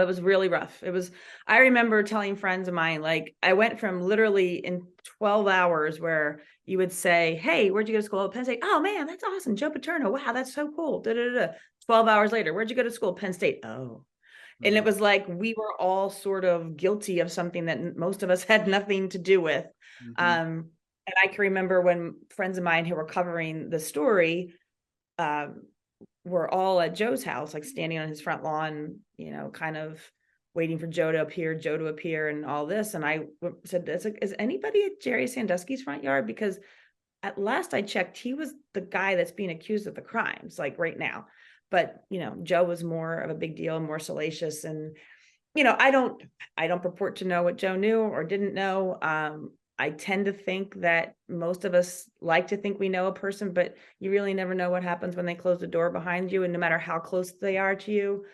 It was really rough. I remember telling friends of mine, like, I went from literally in 12 hours where you would say, hey, where'd you go to school? Penn State. Oh man, that's awesome. Joe Paterno. Wow, that's so cool. Da, da, da, da. 12 hours later, where'd you go to school? Penn State. Oh. And it Mhm. was like we were all sort of guilty of something that most of us had nothing to do with. Mhm. And I can remember when friends of mine who were covering the story, um, were all at Joe's house, like standing on his front lawn, kind of waiting for Joe to appear, and all this. And I said, "Is anybody at Jerry Sandusky's front yard?" Because at last I checked, he was the guy that's being accused of the crimes, like right now. But Joe was more of a big deal, more salacious, and I don't purport to know what Joe knew or didn't know. I tend to think that most of us like to think we know a person, but you really never know what happens when they close the door behind you, and no matter how close they are to you.